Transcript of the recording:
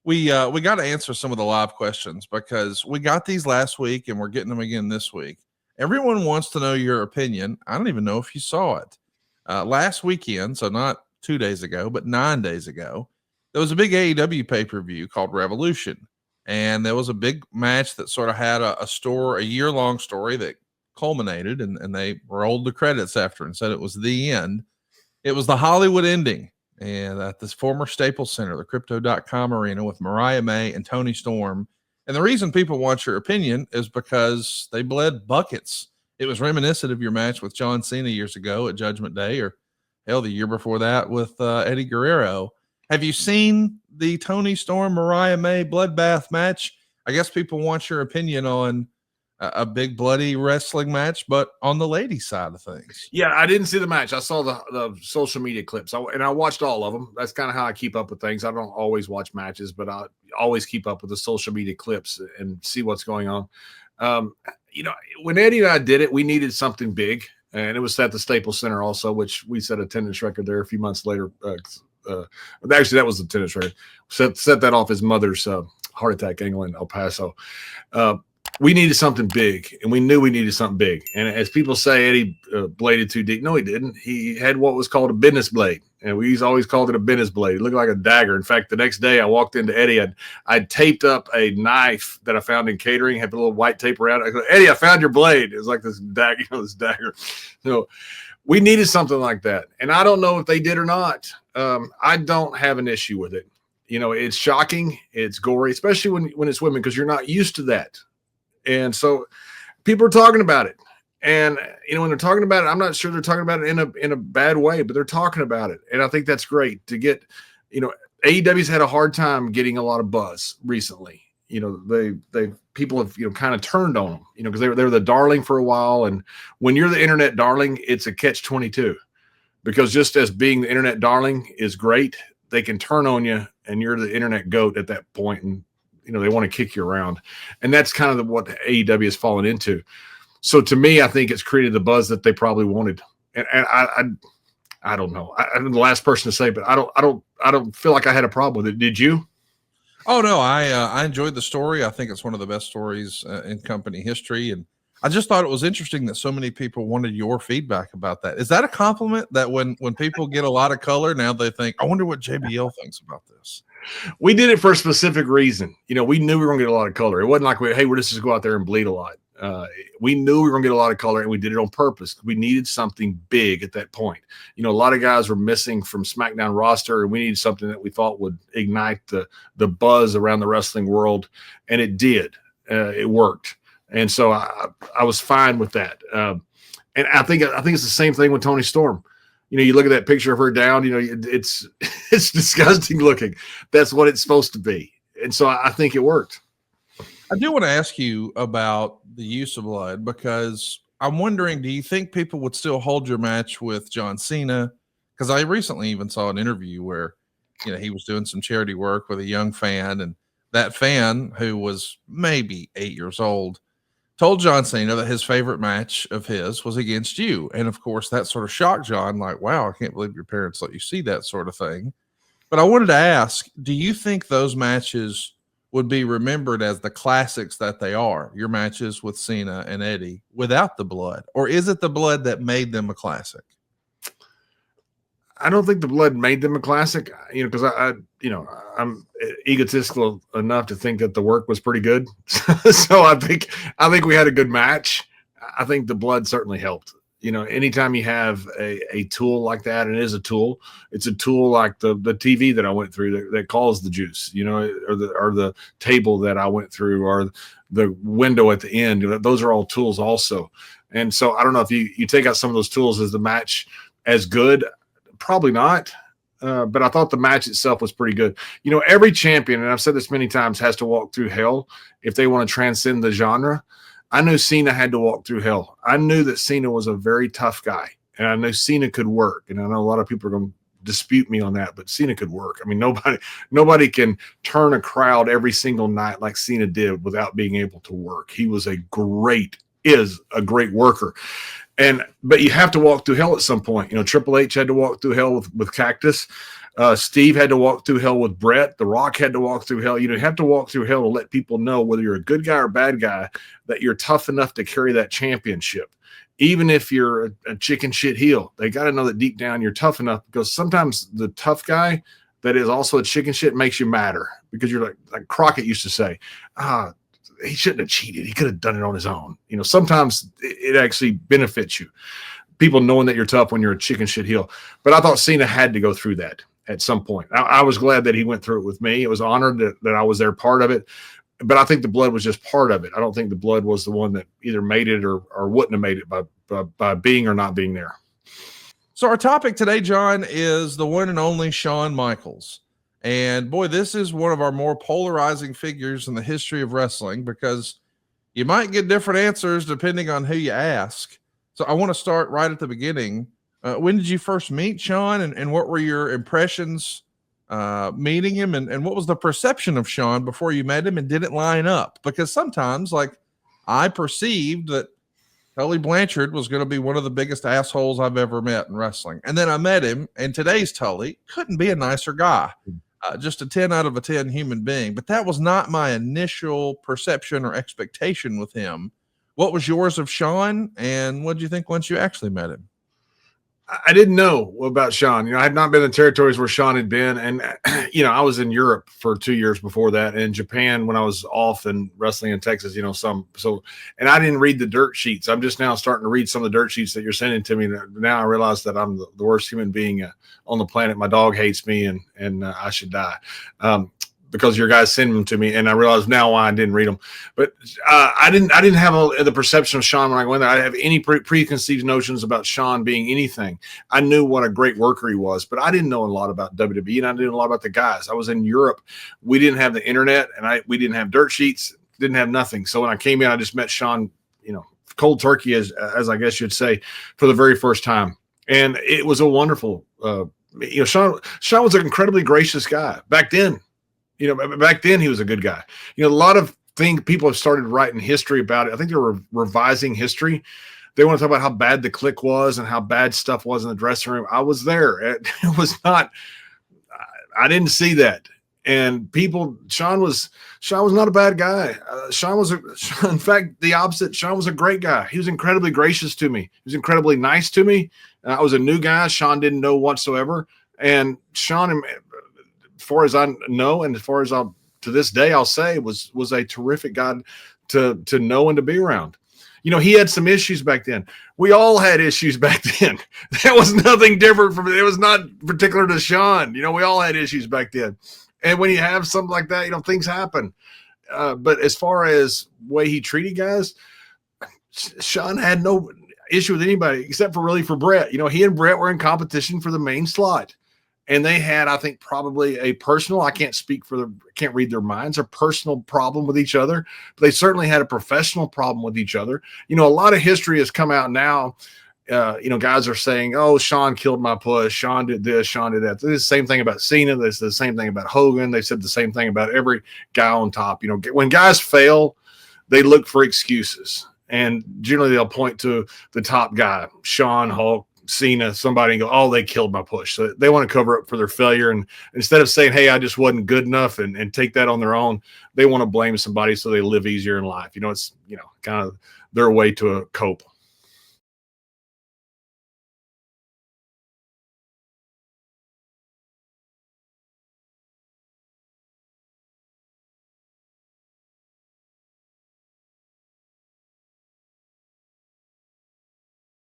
We got to answer some of the live questions because we got these last week and we're getting them again this week. Everyone wants to know your opinion. I don't even know if you saw it. Last weekend, so not 2 days ago, but 9 days ago, there was a big AEW pay-per-view called Revolution. And there was a big match that sort of had a year-long story that culminated, and they rolled the credits after and said it was the end. It was the Hollywood ending. And at this former Staples Center, the Crypto.com arena with Mariah May and Toni Storm. And the reason people want your opinion is because they bled buckets. It was reminiscent of your match with John Cena years ago at Judgment Day, or hell, the year before that with Eddie Guerrero. Have you seen the Toni Storm, Mariah May bloodbath match? I guess people want your opinion on a big bloody wrestling match, but on the ladies' side of things. Yeah, I didn't see the match. I saw the social media clips, and I watched all of them. That's kind of how I keep up with things. I don't always watch matches, but I always keep up with the social media clips and see what's going on. When Eddie and I did it, we needed something big, and it was at the Staples Center also, which we set attendance record there a few months later. Actually, that was the attendance record. Set that off his mother's heart attack angle in El Paso. We needed something big, and we knew we needed something big. And as people say, Eddie bladed too deep. No, he didn't. He had what was called a business blade, and we always called it a business blade. It looked like a dagger. In fact, the next day I walked into Eddie. I'd taped up a knife that I found in catering, had a little white tape around it. I go, Eddie, I found your blade. It was like this dagger, this dagger. So we needed something like that, and I don't know if they did or not. I don't have an issue with it. It's shocking. It's gory, especially when it's women, because you're not used to that. And so people are talking about it. And, when they're talking about it, I'm not sure they're talking about it in a bad way, but they're talking about it. And I think that's great to get, AEW's had a hard time getting a lot of buzz recently. People have, kind of turned on them, because they were the darling for a while. And when you're the internet darling, it's a catch-22, because just as being the internet darling is great, they can turn on you and you're the internet goat at that point. And, they want to kick you around. And that's kind of what AEW has fallen into. So to me, I think it's created the buzz that they probably wanted. And I don't know. I'm the last person to say, but I don't feel like I had a problem with it. Did you? Oh no, I enjoyed the story. I think it's one of the best stories in company history. And I just thought it was interesting that so many people wanted your feedback about that. Is that a compliment that when people get a lot of color, now they think, I wonder what JBL thinks about this? We did it for a specific reason. We knew we were going to get a lot of color. It wasn't like, we're just to go out there and bleed a lot. We knew we were going to get a lot of color, and we did it on purpose. We needed something big at that point. A lot of guys were missing from SmackDown roster, and we needed something that we thought would ignite the buzz around the wrestling world, and it did. It worked. And so I was fine with that. And I think it's the same thing with Toni Storm. You look at that picture of her down, it's disgusting looking. That's what it's supposed to be. And so I think it worked. I do want to ask you about the use of blood, because I'm wondering, do you think people would still hold your match with John Cena? Because I recently even saw an interview where, he was doing some charity work with a young fan, and that fan, who was maybe 8 years old, told John Cena that his favorite match of his was against you. And of course, that sort of shocked John, like, wow, I can't believe your parents let you see that sort of thing. But I wanted to ask, do you think those matches would be remembered as the classics that they are, your matches with Cena and Eddie, without the blood? Or is it the blood that made them a classic? I don't think the blood made them a classic, because I'm egotistical enough to think that the work was pretty good. So I think we had a good match. I think the blood certainly helped. Anytime you have a tool like that, and it is a tool, it's a tool like the TV that I went through that calls the juice, or the table that I went through, or the window at the end. Those are all tools also. And so I don't know if you take out some of those tools, is the match as good? Probably not. But I thought the match itself was pretty good. Every champion, and I've said this many times, has to walk through hell if they want to transcend the genre. I knew Cena had to walk through hell. I knew that Cena was a very tough guy, and I knew Cena could work. And I know a lot of people are going to dispute me on that, but Cena could work. I mean, nobody can turn a crowd every single night like Cena did without being able to work. He was is a great worker. But you have to walk through hell at some point. Triple H had to walk through hell with Cactus. Steve had to walk through hell with Brett. The Rock had to walk through hell. You have to walk through hell to let people know, whether you're a good guy or a bad guy, that you're tough enough to carry that championship. Even if you're a chicken shit heel, they got to know that deep down you're tough enough, because sometimes the tough guy that is also a chicken shit makes you madder, because you're like Crockett used to say, he shouldn't have cheated. He could have done it on his own. Sometimes it actually benefits you, people knowing that you're tough when you're a chicken shit heel. But I thought Cena had to go through that at some point. I was glad that he went through it with me. It was honored that I was there, part of it. But I think the blood was just part of it. I don't think the blood was the one that either made it or wouldn't have made it by being or not being there. So our topic today, John, is the one and only Shawn Michaels. And boy, this is one of our more polarizing figures in the history of wrestling, because you might get different answers depending on who you ask. So I want to start right at the beginning. When did you first meet Shawn, and what were your impressions meeting him, and what was the perception of Shawn before you met him, and did it line up? Because sometimes, like, I perceived that Tully Blanchard was going to be one of the biggest assholes I've ever met in wrestling. And then I met him, and today's Tully couldn't be a nicer guy. Just a 10 out of a 10 human being. But that was not my initial perception or expectation with him. What was yours of Shawn, and what did you think once you actually met him? I didn't know about Shawn. I had not been in territories where Shawn had been. And, I was in Europe for 2 years before that, and in Japan when I was off and wrestling in Texas, and I didn't read the dirt sheets. I'm just now starting to read some of the dirt sheets that you're sending to me. Now I realize that I'm the worst human being on the planet. My dog hates me, and I should die. Because your guys send them to me, and I realize now why I didn't read them. But I didn't have the perception of Shawn when I went there. I didn't have any preconceived notions about Shawn being anything. I knew what a great worker he was, but I didn't know a lot about WWE, and I didn't know a lot about the guys. I was in Europe. We didn't have the internet, and we didn't have dirt sheets, didn't have nothing. So when I came in, I just met Shawn, cold turkey, as I guess you'd say, for the very first time. And it was a wonderful, Shawn was an incredibly gracious guy back then. Back then he was a good guy. A lot of things people have started writing history about it. I think they were revising history. They want to talk about how bad the clique was and how bad stuff was in the dressing room. I was there. It was not. I didn't see that. And Shawn was not a bad guy. Shawn was, in fact, the opposite. Shawn was a great guy. He was incredibly gracious to me. He was incredibly nice to me. I was a new guy. Shawn didn't know whatsoever. And Shawn, as far as I know, and as far as to this day, I'll say was a terrific guy to know and to be around. He had some issues back then. We all had issues back then. That was nothing different from it. It was not particular to Shawn. We all had issues back then. And when you have something like that, things happen. But as far as the way he treated guys, Shawn had no issue with anybody except for Brett. He and Brett were in competition for the main slot. And they had, I think, probably a personal, I can't read their minds, a personal problem with each other. But they certainly had a professional problem with each other. A lot of history has come out now. Guys are saying, oh, Shawn killed my push. Shawn did this, Shawn did that. This is the same thing about Cena. This is the same thing about Hogan. They said the same thing about every guy on top. When guys fail, they look for excuses. And generally they'll point to the top guy, Shawn, Hulk, Cena, somebody, and go, oh, they killed my push. So they want to cover up for their failure. And instead of saying, hey, I just wasn't good enough and take that on their own, they want to blame somebody so they live easier in life. It's, kind of their way to cope.